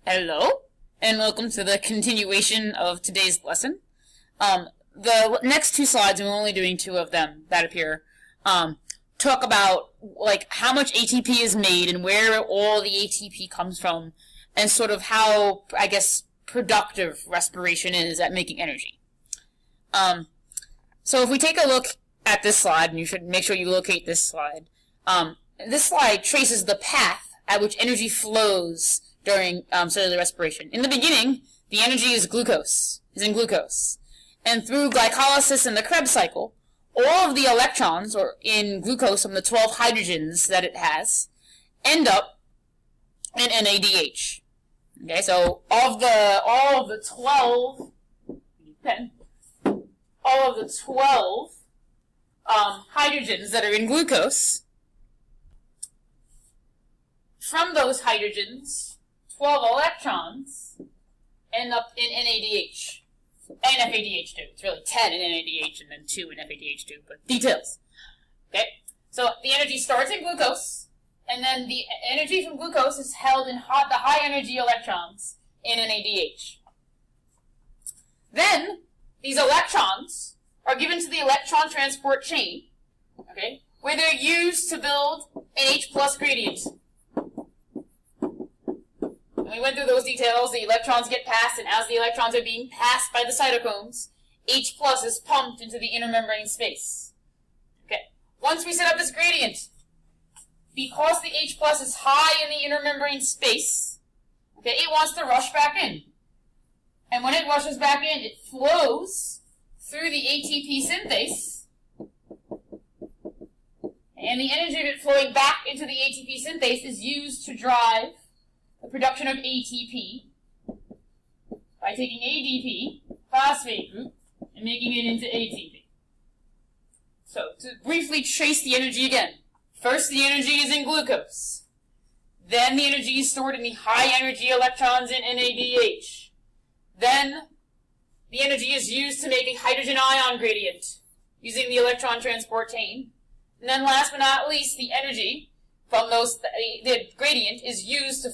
Hello, and welcome to the continuation of today's lesson. The next two slides, and we're only doing two of them that appear, talk about like how much ATP is made and where all the ATP comes from, and sort of how, I guess, productive respiration is at making energy. So if we take a look at this slide, and you should make sure you locate this slide, this slide traces the path at which energy flows during cellular respiration. In the beginning, the energy is in glucose. And through glycolysis and the Krebs cycle, all of the electrons, or in glucose from the 12 hydrogens that it has, end up in NADH. Okay, so all of the 12 hydrogens that are in glucose, from those hydrogens, 12 electrons end up in NADH. And FADH2. It's really 10 in NADH and then 2 in FADH2, but details. Okay? So the energy starts in glucose, and then the energy from glucose is held in the high energy electrons in NADH. Then, these electrons are given to the electron transport chain, okay, where they're used to build an H plus gradient. We went through those details. The electrons get passed, and as the electrons are being passed by the cytochromes, H plus is pumped into the inner membrane space. Okay. Once we set up this gradient, because the H plus is high in the inner membrane space, okay, it wants to rush back in. And when it rushes back in, it flows through the ATP synthase, and the energy of it flowing back into the ATP synthase is used to drive the production of ATP by taking ADP, phosphate group, and making it into ATP. So, to briefly trace the energy again. First, the energy is in glucose. Then the energy is stored in the high energy electrons in NADH. Then, the energy is used to make a hydrogen ion gradient using the electron transport chain. And then last but not least, the energy from the gradient is used to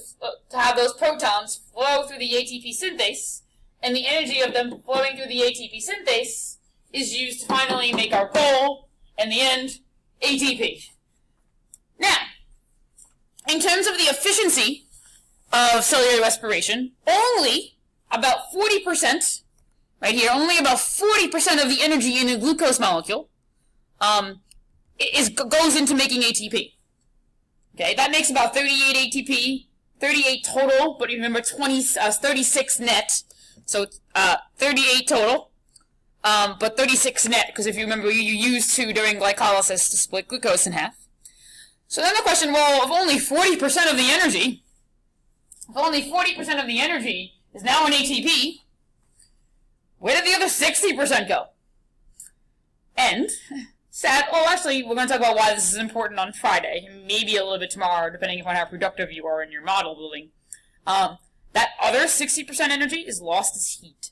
have those protons flow through the ATP synthase, and the energy of them flowing through the ATP synthase is used to finally make our goal, in the end, ATP. Now, in terms of the efficiency of cellular respiration, only about 40%, right here, only about 40% of the energy in a glucose molecule goes into making ATP. Okay, that makes about 38 ATP, 38 total, but remember 36 net, so 38 total, but 36 net, because if you remember, you use 2 during glycolysis to split glucose in half. So then the question, well, if only 40% of the energy is now in ATP, where did the other 60% go? And well, actually, we're going to talk about why this is important on Friday, and maybe a little bit tomorrow, depending upon how productive you are in your model building. That other 60% energy is lost as heat.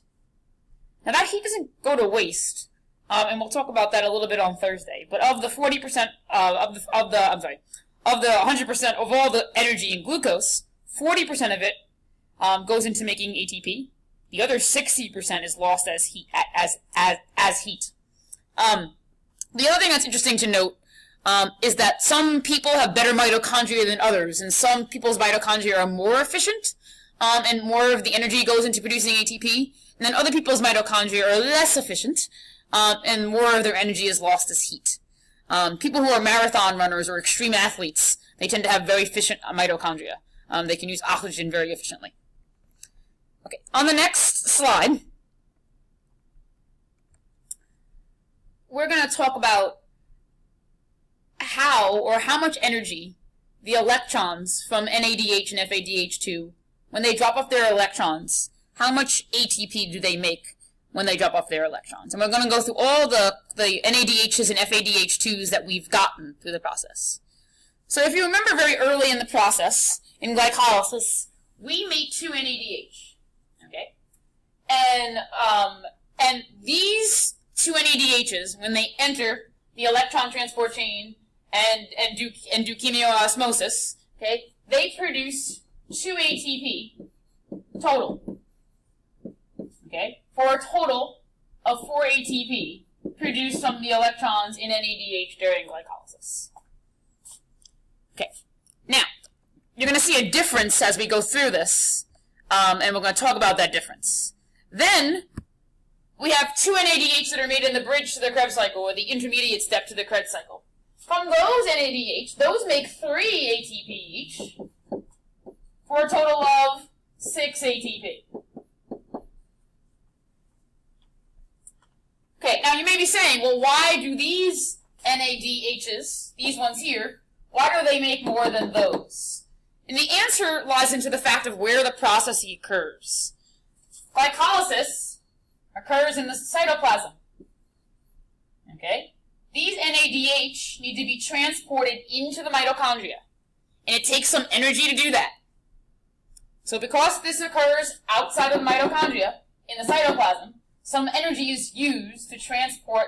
Now, that heat doesn't go to waste, and we'll talk about that a little bit on Thursday. But of the 40%, of the 100% of all the energy in glucose, 40% of it goes into making ATP. The other 60% is lost as heat. The other thing that's interesting to note is that some people have better mitochondria than others, and some people's mitochondria are more efficient, and more of the energy goes into producing ATP, and then other people's mitochondria are less efficient, and more of their energy is lost as heat. People who are marathon runners or extreme athletes, they tend to have very efficient mitochondria. They can use oxygen very efficiently. Okay, on the next slide, we're going to talk about how much energy the electrons from NADH and FADH2, when they drop off their electrons, how much ATP do they make when they drop off their electrons? And we're going to go through all the NADHs and FADH2s that we've gotten through the process. So if you remember very early in the process, in glycolysis, we make 2 NADH, okay? And these 2 NADHs, when they enter the electron transport chain and do chemiosmosis, okay, they produce 2 ATP, total. Okay? For a total of 4 ATP produced from the electrons in NADH during glycolysis. Okay. Now, you're going to see a difference as we go through this, and we're going to talk about that difference. Then, we have 2 NADH that are made in the bridge to the Krebs cycle, or the intermediate step to the Krebs cycle. From those NADH, those make 3 ATP each, for a total of 6 ATP. Okay, now you may be saying, well, why do these NADHs, these ones here, why do they make more than those? And the answer lies into the fact of where the process occurs. Glycolysis occurs in the cytoplasm. Okay? These NADH need to be transported into the mitochondria, and it takes some energy to do that. So because this occurs outside of the mitochondria, in the cytoplasm, some energy is used to transport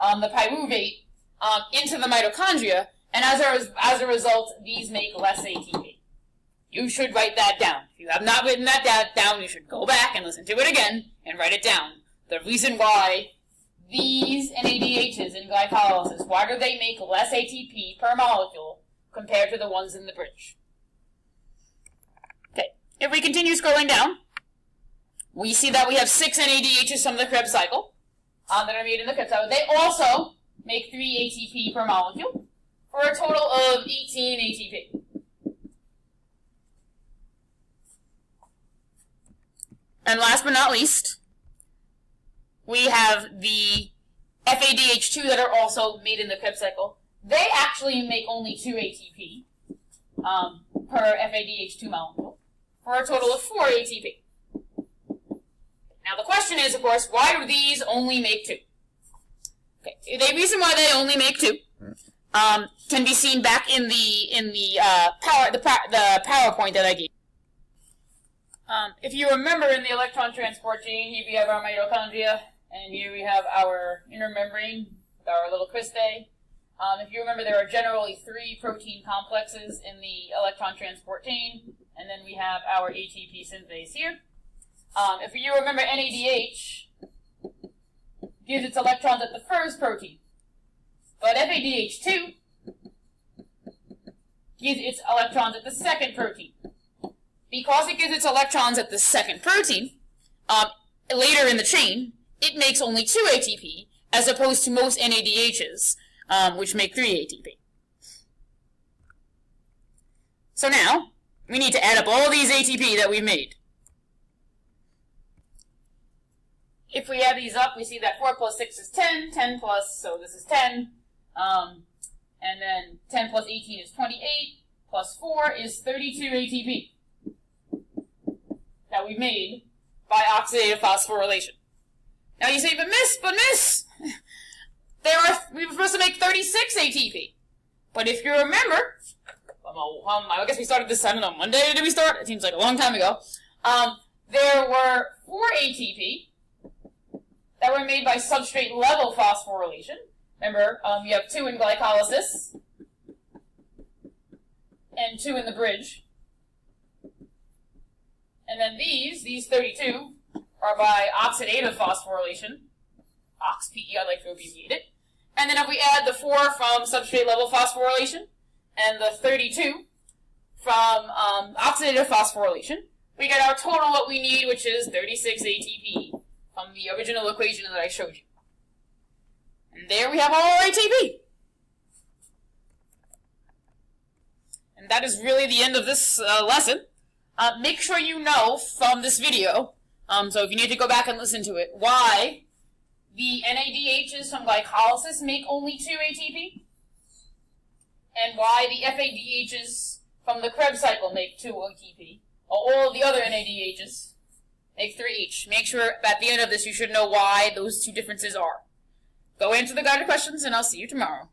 the pyruvate into the mitochondria, and as a result, these make less ATP. You should write that down. If you have not written that down, you should go back and listen to it again and write it down. The reason why these NADHs in glycolysis, why do they make less ATP per molecule compared to the ones in the bridge? Okay, if we continue scrolling down, we see that we have 6 NADHs from the Krebs cycle that are made in the Krebs cycle. They also make 3 ATP per molecule for a total of 18 ATP. And last but not least, we have the FADH2 that are also made in the Krebs cycle. They actually make only 2 ATP per FADH2 molecule for a total of 4 ATP. Now the question is, of course, why do these only make 2? Okay, the reason why they only make 2 can be seen back in the PowerPoint that I gave. If you remember, in the electron transport chain, here we have our mitochondria, and here we have our inner membrane with our little cristae. If you remember, there are generally 3 protein complexes in the electron transport chain, and then we have our ATP synthase here. If you remember, NADH gives its electrons at the first protein, but FADH2 gives its electrons at the second protein. Because it gives its electrons at the second protein, later in the chain, it makes only 2 ATP, as opposed to most NADHs, which make 3 ATP. So now, we need to add up all these ATP that we've made. If we add these up, we see that 4 plus 6 is 10, 10 plus, so this is 10, and then 10 plus 18 is 28, plus 4 is 32 ATP that we've made by oxidative phosphorylation. Now you say, but miss, we were supposed to make 36 ATP. But if you remember, I guess we started this, I don't know, Monday did we start? It seems like a long time ago. There were 4 ATP that were made by substrate level phosphorylation. Remember, you have 2 in glycolysis and 2 in the bridge. And then these 32, are by oxidative phosphorylation. OXPE, I like to abbreviate it. And then if we add the 4 from substrate level phosphorylation and the 32 from oxidative phosphorylation, we get our total what we need, which is 36 ATP from the original equation that I showed you. And there we have all our ATP. And that is really the end of this lesson. Make sure you know from this video, so if you need to go back and listen to it, why the NADHs from glycolysis make only 2 ATP, and why the FADHs from the Krebs cycle make 2 ATP, while all of the other NADHs make 3 each. Make sure at the end of this you should know why those 2 differences are. Go answer the guided questions, and I'll see you tomorrow.